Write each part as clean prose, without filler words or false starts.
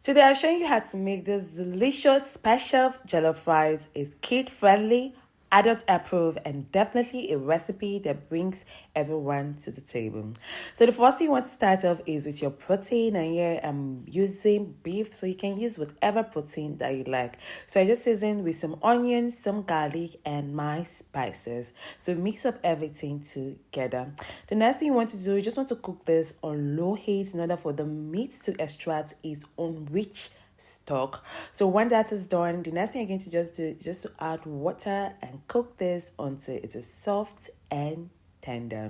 Today I'm showing you how to make this delicious special jollof rice. It's kid friendly, adult approved, and definitely a recipe that brings everyone to the table. So the first thing you want to start off is with your protein, and here I'm using beef, so you can use whatever protein that you like. So I just seasoned with some onions, some garlic, and my spices. So mix up everything together. The next thing you want to do, you just want to cook this on low heat in order for the meat to extract its own rich stock. So when that is done, the next thing you're going to just do is just to add water and cook this until it is soft and tender.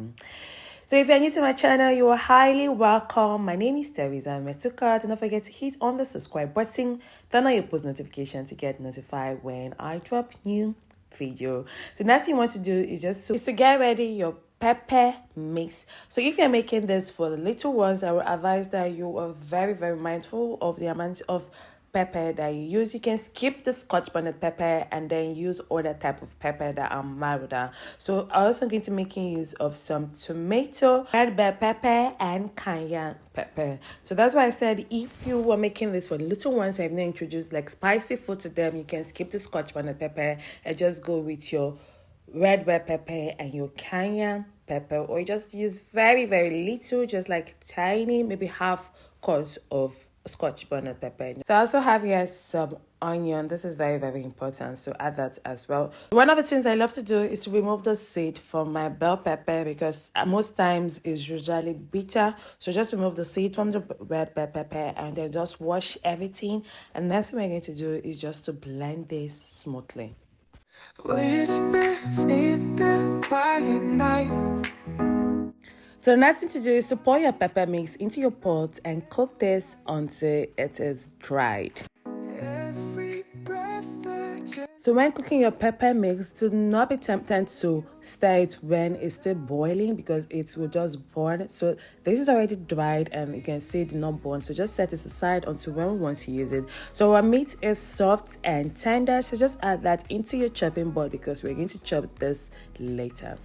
So if you're new to my channel, you are highly welcome. My name is Teresa Metuka. Do not forget to hit on the subscribe button, turn on your post notification to get notified when I drop new video. The next thing you want to do is just to get ready your pepper mix. So if you're making this for the little ones, I would advise that you are very mindful of the amount of pepper that you use. You can skip the Scotch bonnet pepper and then use other type of pepper that are milder. So I'm also going to make use of some tomato, red bell pepper, and cayenne pepper. So that's why I said if you were making this for the little ones, I've now introduced like spicy food to them, you can skip the Scotch bonnet pepper and just go with your red bell pepper and your cayenne pepper, or you just use very little, just like tiny, maybe half cups of Scotch bonnet pepper. So I also have here some onion. This is very important, so add that as well. One of the things I love to do is to remove the seed from my bell pepper, because most times it's usually bitter. So just remove the seed from the red bell pepper and then just wash everything. And next thing we're going to do is just to blend this smoothly. So the next thing to do is to pour your pepper mix into your pot and cook this until it is dried. So when cooking your pepper mix, do not be tempted to stir it when it's still boiling, because it will just burn. So this is already dried and you can see it did not burn. So just set this aside until when we want to use it. So our meat is soft and tender, so just add that into your chopping board because we're going to chop this later.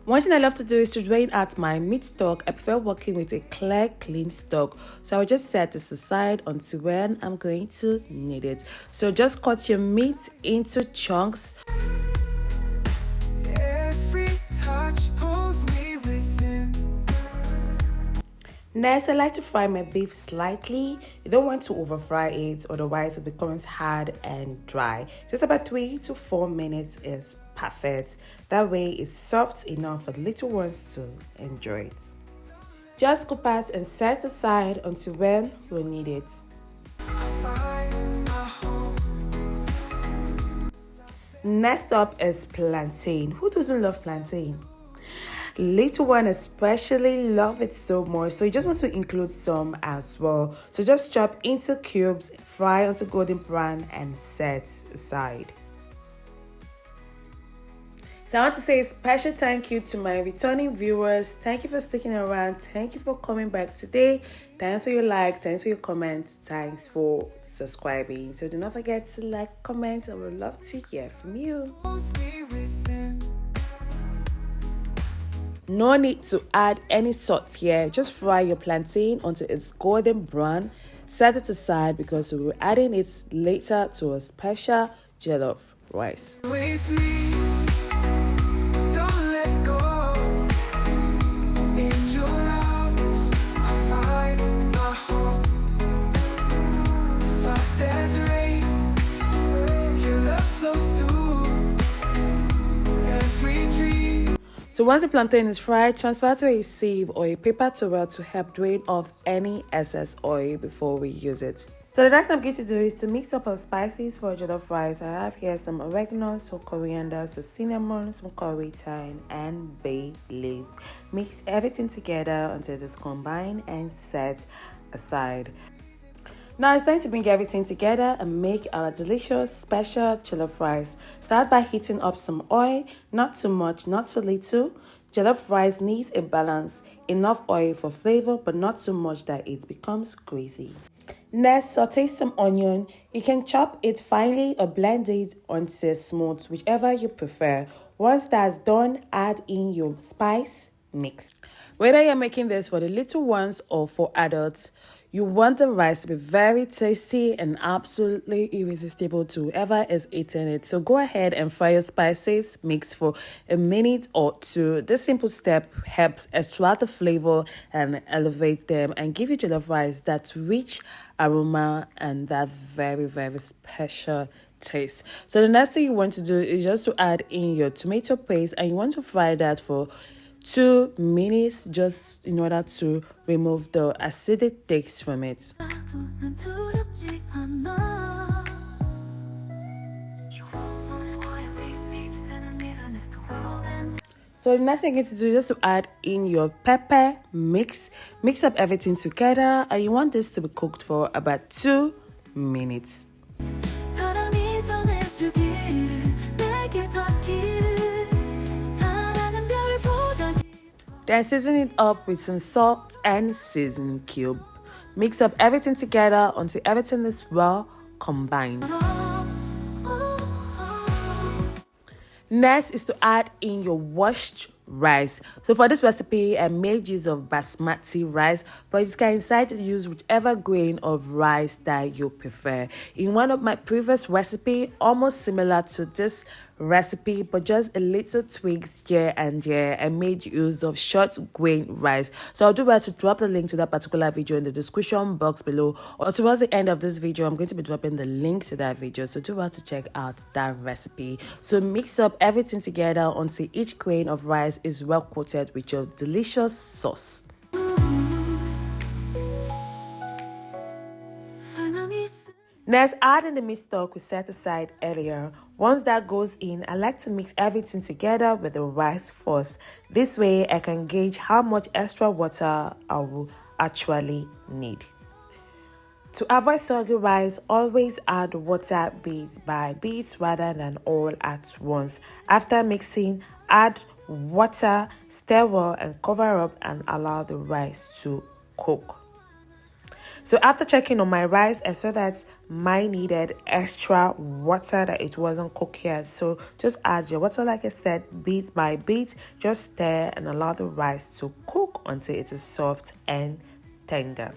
One thing I love to do is to drain out my meat stock. I prefer working with a clear, clean stock. So I will just set this aside until when I'm going to need it. So just cut your meat into chunks. Next, I like to fry my beef slightly. You don't want to over fry it, otherwise it becomes hard and dry. Just about 3 to 4 minutes is perfect. That way it's soft enough for the little ones to enjoy it. Just scoop out and set aside until when we need it. Next up is plantain. Who doesn't love plantain? Little one especially love it so much, so you just want to include some as well. So just chop into cubes, fry until golden brown, and set aside. So I want to say a special thank you to my returning viewers. Thank you for sticking around. Thank you for coming back today. Thanks for your like, thanks for your comments, thanks for subscribing. So do not forget to like, comment. I would love to hear from you. No need to add any salt here. Just fry your plantain until it's golden brown. Set it aside because we'll be adding it later to a special jollof rice. So once the plantain is fried, transfer to a sieve or a paper towel to help drain off any excess oil before we use it. So the next thing I'm going to do is to mix up our spices for jollof rice. I have here some oregano, some coriander, some cinnamon, some curry thyme, and bay leaf. Mix everything together until it is combined and set aside. Now it's time to bring everything together and make our delicious special jollof rice. Start by heating up some oil, not too much, not too little. Jollof rice needs a balance, enough oil for flavor but not too much that it becomes greasy. Next, saute some onion. You can chop it finely or blend it until smooth, whichever you prefer. Once that's done, add in your spice mix. Whether you're making this for the little ones or for adults, you want the rice to be very tasty and absolutely irresistible to whoever is eating it. So go ahead and fry your spices, mix for a minute or two. This simple step helps extract the flavor and elevate them and give you jollof rice that rich aroma and that very, very special taste. So the next thing you want to do is just to add in your tomato paste, and you want to fry that for 2 minutes just in order to remove the acidic taste from it. So the next thing you need to do is just to add in your pepper mix up everything together, and you want this to be cooked for about 2 minutes. Then season it up with some salt and seasoning cube. Mix up everything together until everything is well combined. Next is to add in your washed rice. So for this recipe, I made use of basmati rice, but you can decide to use whichever grain of rice that you prefer. In one of my previous recipe, almost similar to this recipe, but just a little tweaks here and there, I made use of short grain rice. So I'll do well to drop the link to that particular video in the description box below, or towards the end of this video I'm going to be dropping the link to that video, so do well to check out that recipe. So mix up everything together until each grain of rice is well coated with your delicious sauce. Next, add in the meat stock we set aside earlier. Once that goes in, I like to mix everything together with the rice first. This way, I can gauge how much extra water I will actually need. To avoid soggy rice, always add water bit by bit rather than all at once. After mixing, add water, stir well and cover up and allow the rice to cook. So after checking on my rice, I saw that mine needed extra water, that it wasn't cooked yet. So just add your water, like I said, bit by bit. Just stir and allow the rice to cook until it is soft and tender.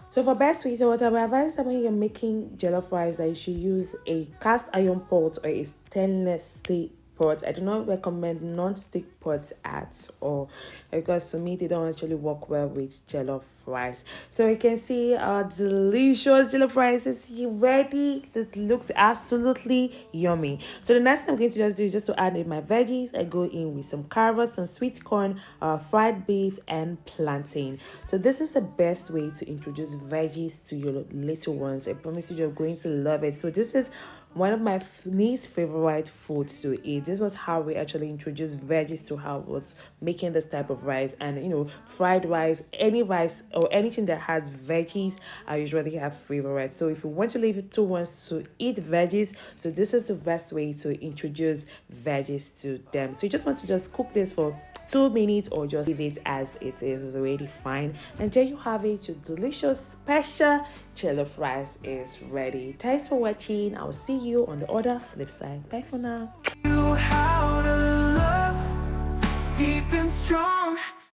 So for best sweeter water, I advise that when you're making jollof rice that you should use a cast iron pot or a stainless steel pot. I do not recommend non-stick pots at all, because for me they don't actually work well with jollof rice. So you can see our delicious jollof rice is ready. It looks absolutely yummy. So the next thing I'm going to just do is just to add in my veggies. I go in with some carrots, some sweet corn, fried beef and plantain. So this is the best way to introduce veggies to your little ones. I promise you you're going to love it. So this is one of my niece's favorite foods to eat. This was how we actually introduced veggies to her, was making this type of rice. And fried rice, any rice or anything that has veggies, I usually have favorite. So if you want to leave it to ones to eat veggies, so this is the best way to introduce veggies to them. So you just want to just cook this for 2 minutes or just leave it as it is already fine. And there you have it, your delicious special jollof rice is ready. Thanks for watching. I'll see you on the other flip side. Bye for now. How to love deep and strong.